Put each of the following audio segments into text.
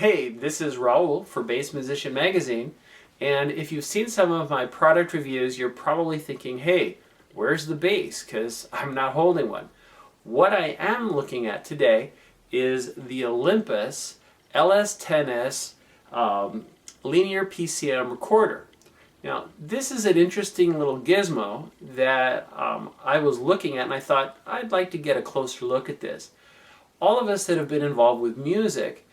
Hey, this is Raul for Bass Musician Magazine, and if you've seen some of my product reviews, you're probably thinking, hey, where's the bass? Because I'm not holding one. What I am looking at today is the Olympus LS-10s linear PCM recorder. Now, this is an interesting little gizmo that I was looking at, and I thought I'd like to get a closer look at this. All of us that have been involved with music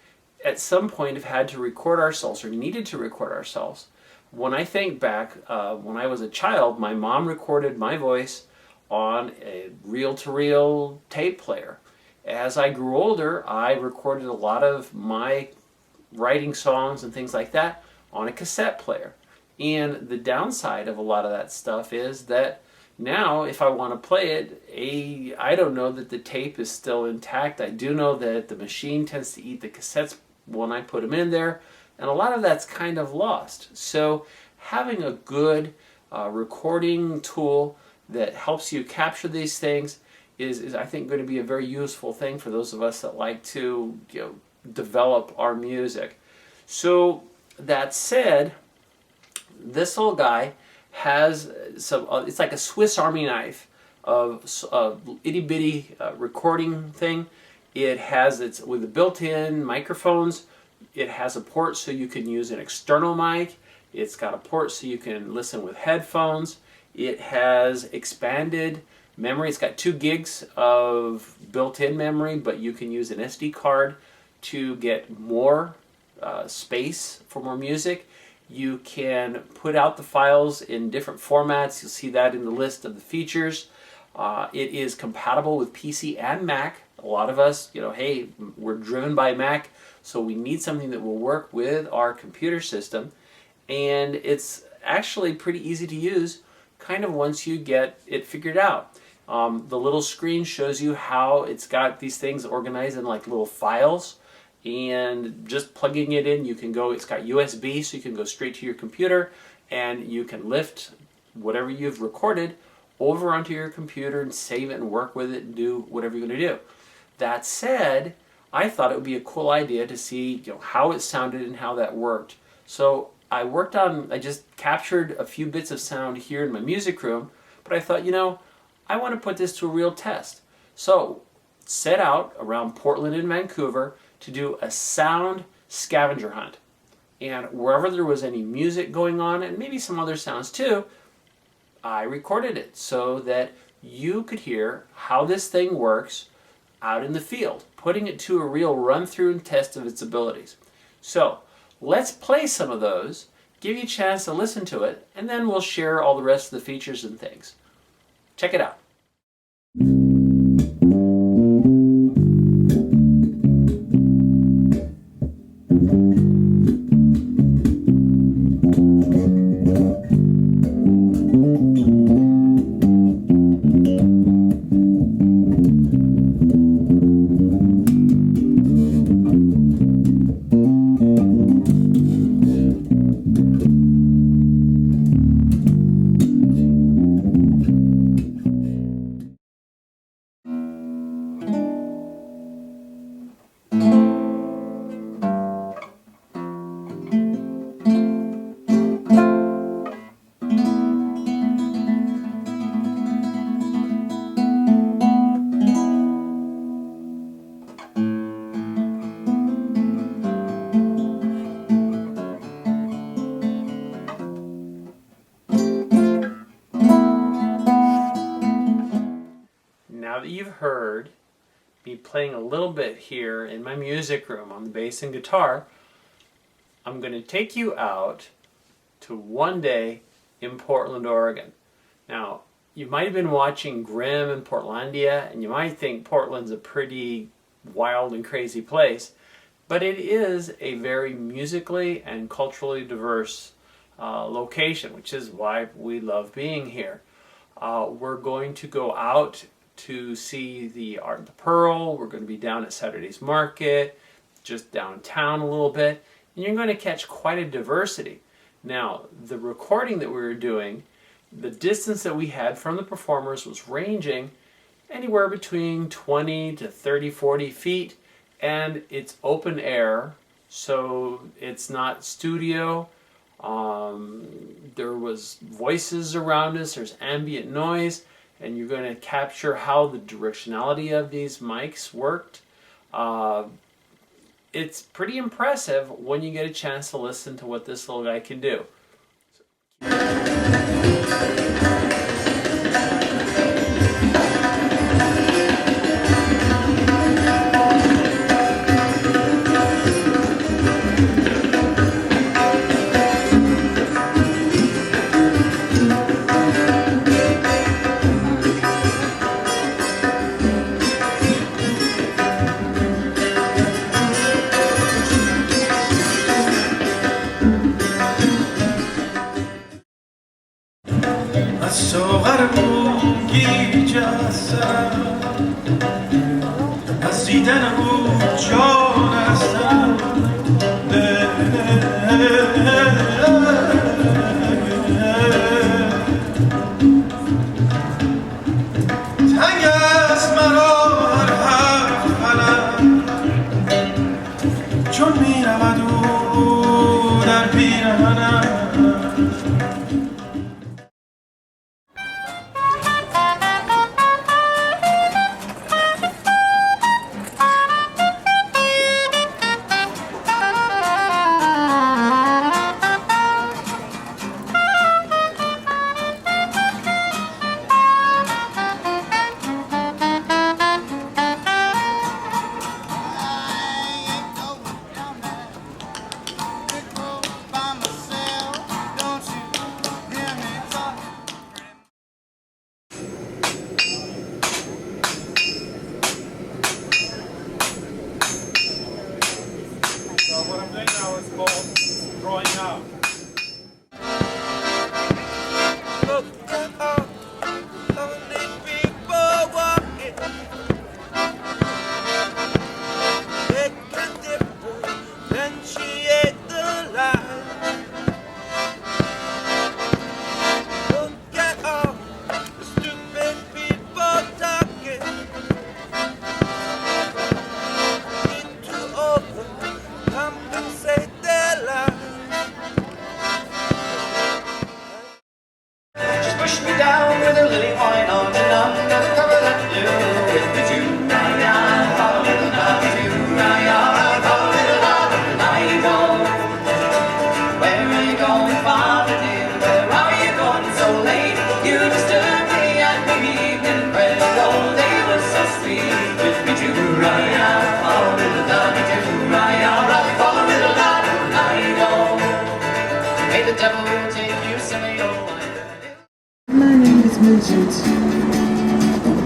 at some point have had to record ourselves or needed to record ourselves. When I think back, when I was a child, my mom recorded my voice on a reel-to-reel tape player. As I grew older, I recorded a lot of my writing songs and things like that on a cassette player. And the downside of a lot of that stuff is that now if I want to play it, I don't know that the tape is still intact. I do know that the machine tends to eat the cassettes when I put them in there, and a lot of that's kind of lost. So having a good recording tool that helps you capture these things is I think going to be a very useful thing for those of us that like to develop our music. So that said, this little guy has some, it's like a Swiss Army knife of itty bitty recording thing. It's with the built-in microphones. It has a port so you can use an external mic. It's got a port so you can listen with headphones. It has expanded memory. It's got 2 gigs of built-in memory, but you can use an SD card to get more space for more music. You can put out the files in different formats. You'll see that in the list of the features. It is compatible with PC and Mac. A lot of us, hey, we're driven by Mac, so we need something that will work with our computer system. And it's actually pretty easy to use, kind of once you get it figured out. The little screen shows you how it's got these things organized in like little files. And just plugging it in, you can go, it's got USB, so you can go straight to your computer, and you can lift whatever you've recorded over onto your computer and save it and work with it and do whatever you're going to do. That said, I thought it would be a cool idea to see how it sounded and how that worked. So I just captured a few bits of sound here in my music room, but I thought, I want to put this to a real test. So set out around Portland and Vancouver to do a sound scavenger hunt. And wherever there was any music going on, and maybe some other sounds too, I recorded it so that you could hear how this thing works out in the field, putting it to a real run-through and test of its abilities. So let's play some of those, give you a chance to listen to it, and then we'll share all the rest of the features and things. Check it out. Now that you've heard me playing a little bit here in my music room on the bass and guitar, I'm going to take you out to one day in Portland, Oregon. Now, you might have been watching Grimm and Portlandia, and you might think Portland's a pretty wild and crazy place, but it is a very musically and culturally diverse location, which is why we love being here. We're going to go out to see the Art of the Pearl. We're going to be down at Saturday's Market, just downtown a little bit, and you're going to catch quite a diversity. Now, the recording that we were doing, the distance that we had from the performers was ranging anywhere between 20 to 30, 40 feet, and it's open air so it's not studio. There was voices around us, there's ambient noise, and you're going to capture how the directionality of these mics worked. It's pretty impressive when you get a chance to listen to what this little guy can do.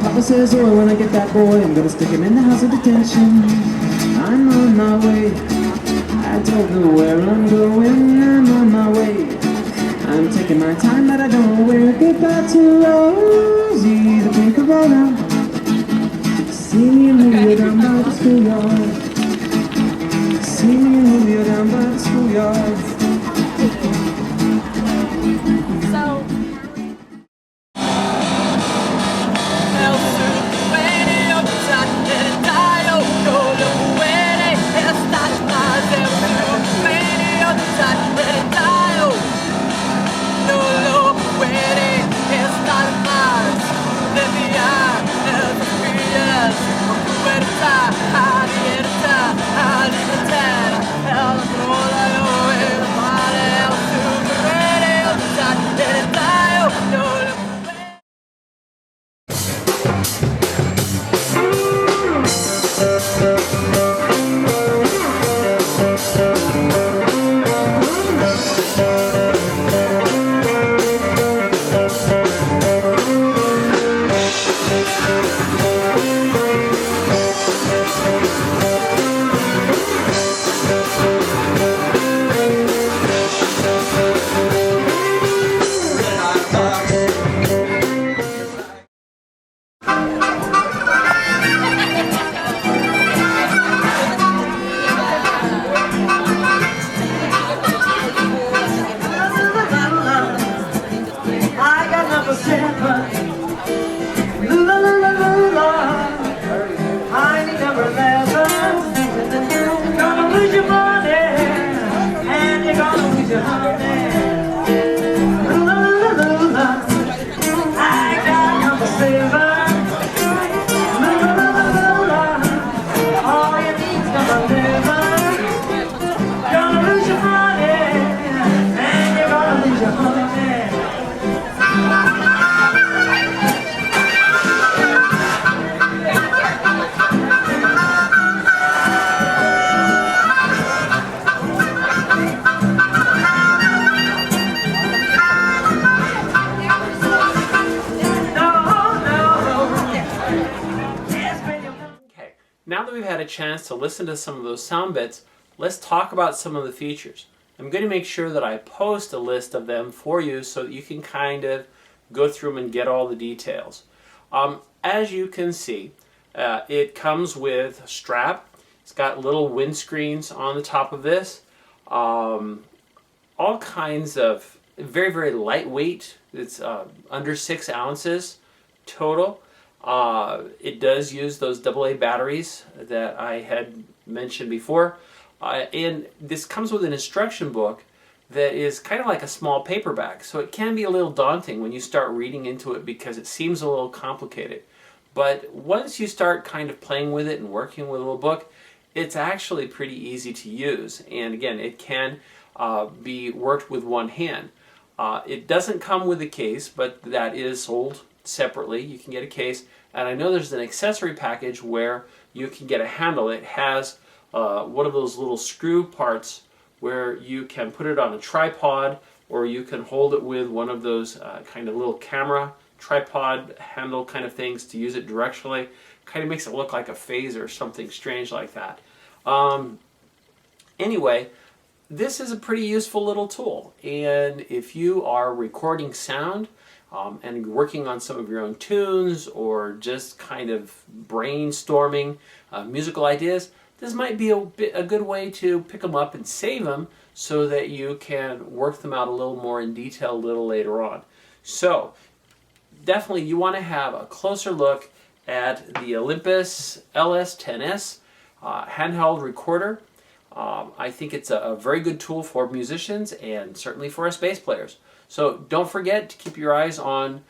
Papa says, oh, when I get that boy, I'm gonna stick him in the house of detention. I'm on my way, I don't know where I'm going, I'm on my way. I'm taking my time, but I don't know where. Goodbye to Rosie, the pink Corona. See me and Julio down by the schoolyard. See me and Julio down by the schoolyard. a chance to listen to some of those sound bits, let's talk about some of the features. I'm going to make sure that I post a list of them for you so that you can kind of go through them and get all the details. As you can see, it comes with a strap. It's got little windscreens on the top of this. All kinds of very, very lightweight. It's under 6 ounces total. It does use those AA batteries that I had mentioned before. And this comes with an instruction book that is kind of like a small paperback. So it can be a little daunting when you start reading into it because it seems a little complicated. But once you start kind of playing with it and working with a little book, it's actually pretty easy to use. And again, it can be worked with one hand. It doesn't come with a case, but that is sold separately. You can get a case. And I know there's an accessory package where you can get a handle. It has one of those little screw parts where you can put it on a tripod, or you can hold it with one of those kind of little camera tripod handle kind of things to use it directionally. Kind of makes it look like a phaser or something strange like that. Anyway, this is a pretty useful little tool, and if you are recording sound and working on some of your own tunes or just kind of brainstorming musical ideas, this might be a good way to pick them up and save them so that you can work them out a little more in detail a little later on. So definitely you want to have a closer look at the Olympus LS-10s handheld recorder. I think it's a very good tool for musicians and certainly for us bass players. So don't forget to keep your eyes on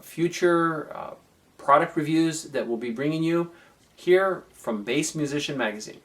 future product reviews that we'll be bringing you here from Bass Musician Magazine.